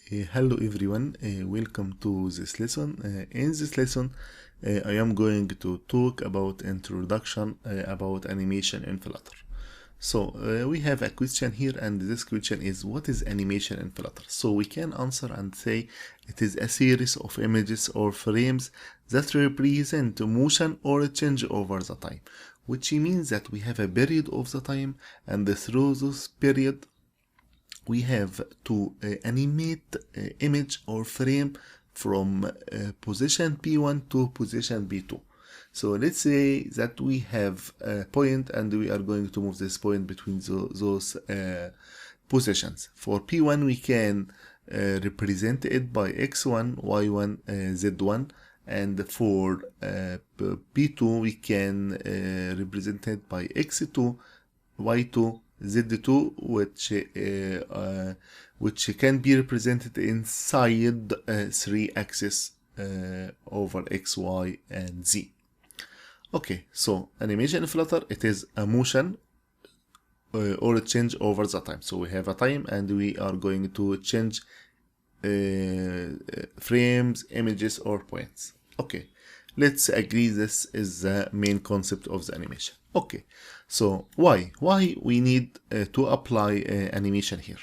Hello everyone, welcome to this lesson. In this lesson, I am going to talk about introduction about animation in Flutter. So we have a question here, and this question is, what is animation in Flutter? So we can answer and say it is a series of images or frames that represent motion or change over the time, which means that we have a period of the time, and through this period we have to animate image or frame from position P1 to position P2. So let's say that we have a point and we are going to move this point between those positions. For P1 we can represent it by x1, y1, z1, and for P2 we can represent it by x2, y2, z2, which can be represented inside 3 axes over x, y, and z. Okay, so animation in Flutter, it is a motion or a change over the time. So we have a time and we are going to change frames, images, or points. Okay, let's agree this is the main concept of the animation. Okay, so why we need to apply animation here?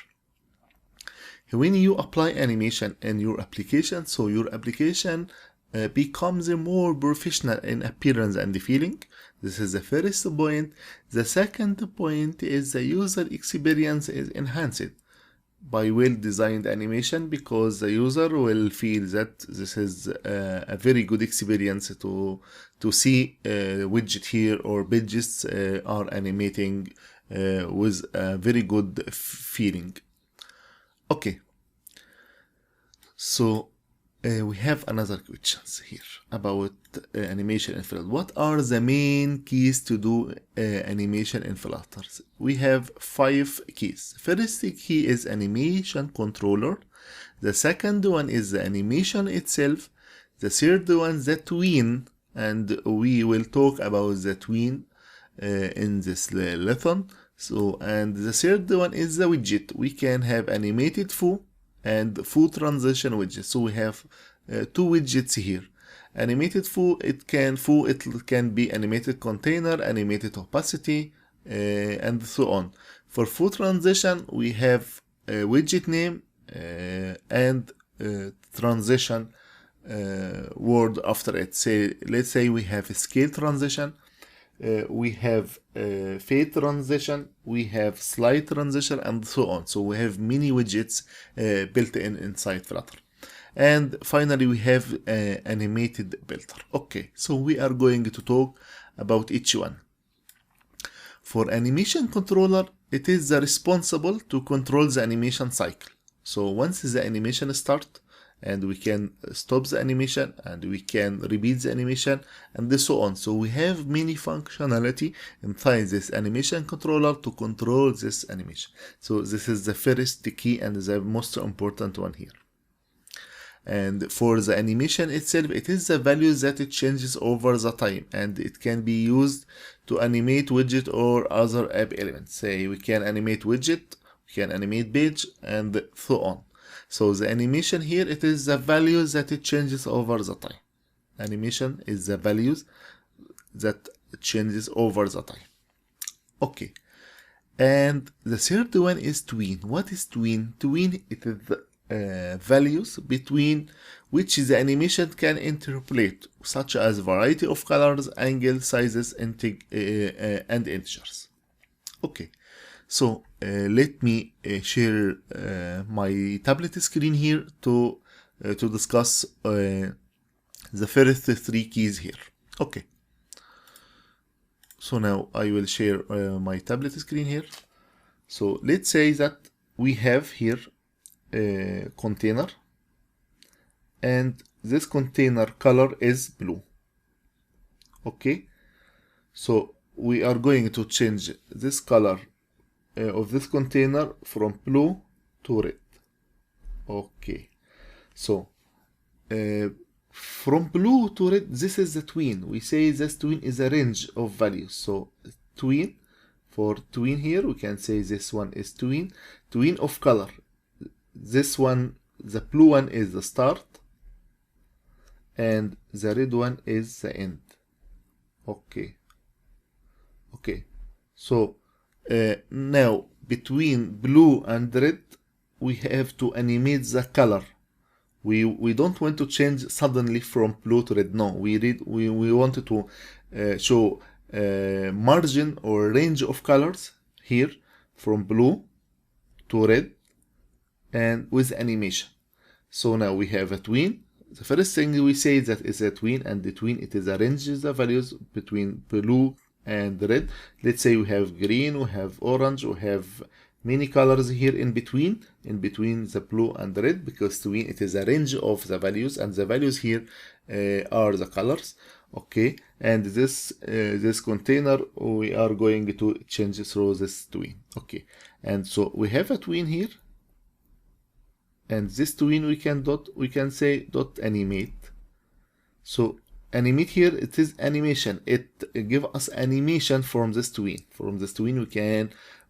When you apply animation in your application, so your application becomes more professional in appearance and feeling. This is the first point. The second point is the user experience is enhanced by well-designed animation, because the user will feel that this is a very good experience to see widget here or pages are animating with a very good feeling. Okay, so we have another questions here about animation in Flutter. What are the main keys to do animation in Flutter? We have 5 keys. First key is animation controller. The second one is the animation itself. The third one the tween, and we will talk about the tween in this lesson. So, and the third one is the widget. We can have animated foo and foo transition widget. So we have 2 widgets here. Animated foo, it can be animated container, animated opacity, and so on. For foo transition, we have a widget name and transition word after it. Let's say we have a scale transition, we have fade transition, we have slide transition, and so on. So we have many widgets built inside Flutter. And finally we have animated builder. Okay, so we are going to talk about each one. For animation controller, it is responsible to control the animation cycle. So once the animation starts, and we can stop the animation, and we can repeat the animation, and so on. So we have many functionality inside this animation controller to control this animation. So this is the first key and the most important one here. And for the animation itself, it is the value that it changes over the time, and it can be used to animate widget or other app elements. Say we can animate widget, we can animate page, and so on. So the animation here, it is the values that it changes over the time. Animation is the values that changes over the time. Okay. And the third one is tween. What is tween? Tween, it is the values between which the animation can interpolate, such as variety of colors, angle, sizes, and integers. Okay. So let me share my tablet screen here to discuss the first 3 keys here. Okay. So now I will share my tablet screen here. So let's say that we have here a container, and this container color is blue. Okay. So we are going to change this color of this container from blue to red. Okay, so from blue to red, this is the tween. We say this tween is a range of values. So tween, for tween here, we can say this one is tween of color. This one the blue one is the start and the red one is the end. Okay. So now between blue and red we have to animate the color. We don't want to change suddenly from blue to red. No, we wanted to show margin or range of colors here from blue to red and with animation. So now we have a tween. The first thing we say that is a tween, and the tween, it is arranges the values between blue and red. Let's say we have green, we have orange, we have many colors here in between the blue and the red, because tween, it is a range of the values, and the values here are the colors. Okay, and this container we are going to change through this tween. Okay, and so we have a tween here, and this tween we can say dot animate. So animate here, it is animation. It give us animation from this tween. From this tween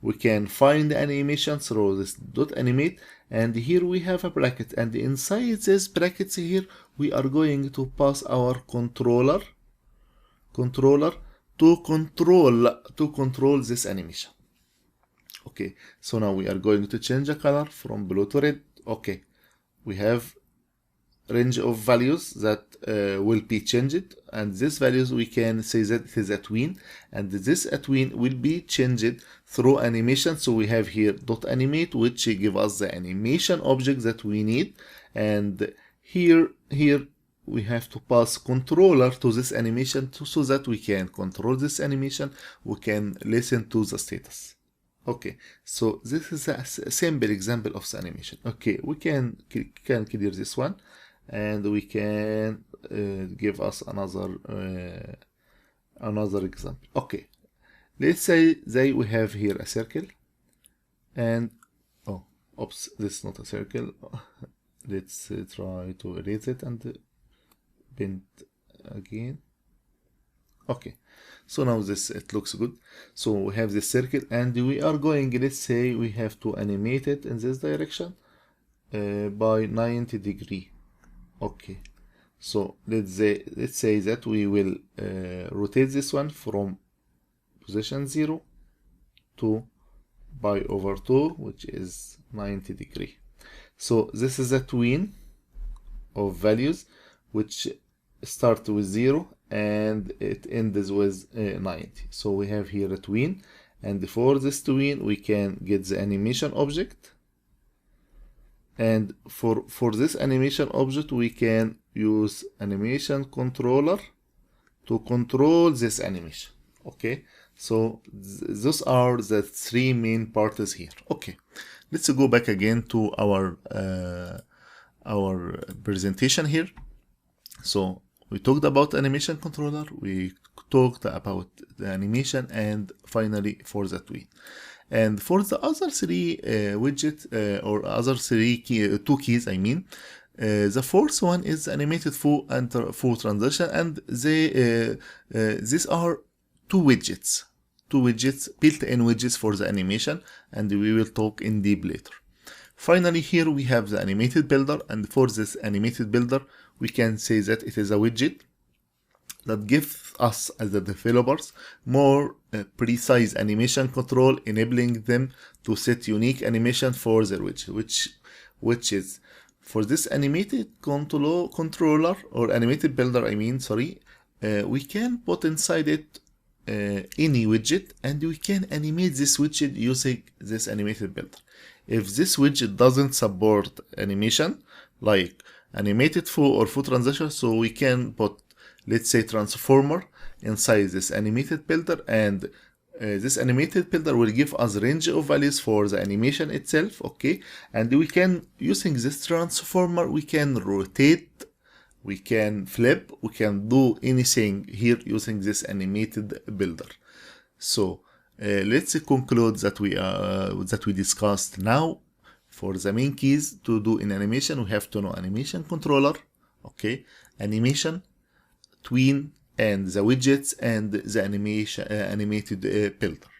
we can find the animation through this dot animate, and here we have a bracket, and inside this brackets here we are going to pass our controller to control this animation. Okay, so now we are going to change the color from blue to red. Okay, we have range of values that will be changed, and these values we can say that it is a tween, and this tween will be changed through animation. So we have here dot animate, which give us the animation object that we need, and here we have to pass controller to this animation so that we can control this animation, we can listen to the status. Okay, so this is a simple example of the animation. Okay, we can clear this one, and we can give us another example. Okay, let's say we have here a circle, and oops, this is not a circle. Let's try to erase it and bend again. Okay, so now it looks good. So we have this circle, and we are going, let's say we have to animate it in this direction by 90 degree. Okay, so let's say that we will rotate this one from position 0 to pi over 2, which is 90 degree. So this is a tween of values which start with 0 and it ends with 90. So we have here a tween, and for this tween we can get the animation object, and for this animation object we can use animation controller to control this animation. Okay, so those are the three main parts here. Okay, let's go back again to our presentation here. So we talked about animation controller, we talked about the animation, and finally for the tween. And for the other three widget or other two keys, I mean, the fourth one is animated full and full transition, and these are two widgets, built-in widgets for the animation, and we will talk in deep later. Finally, here we have the animated builder, and for this animated builder, we can say that it is a widget that gives us as the developers more precise animation control, enabling them to set unique animation for their widget, which is for this animated controller or animated builder, I mean, sorry, we can put inside it any widget, and we can animate this widget using this animated builder. If this widget doesn't support animation like animated full or full transition, so we can put, let's say, transformer inside this animated builder, and this animated builder will give us range of values for the animation itself. Okay, and we can, using this transformer, we can rotate, we can flip, we can do anything here using this animated builder. So let's conclude that we discussed now. For the main keys to do in animation, we have to know animation controller, okay, animation, tween, and the widgets, and the animated builder.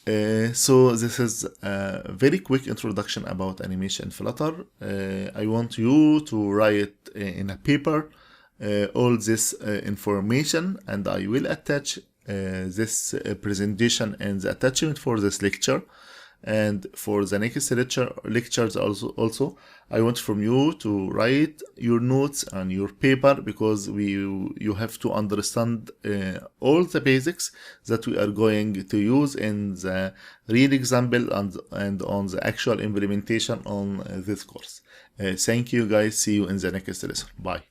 So this is a very quick introduction about animation in Flutter. I want you to write in a paper all this information, and I will attach this presentation and the attachment for this lecture. And for the next lectures also I want from you to write your notes on your paper, because you have to understand all the basics that we are going to use in the real example and on the actual implementation on this course. Thank you guys. See you in the next lesson. Bye.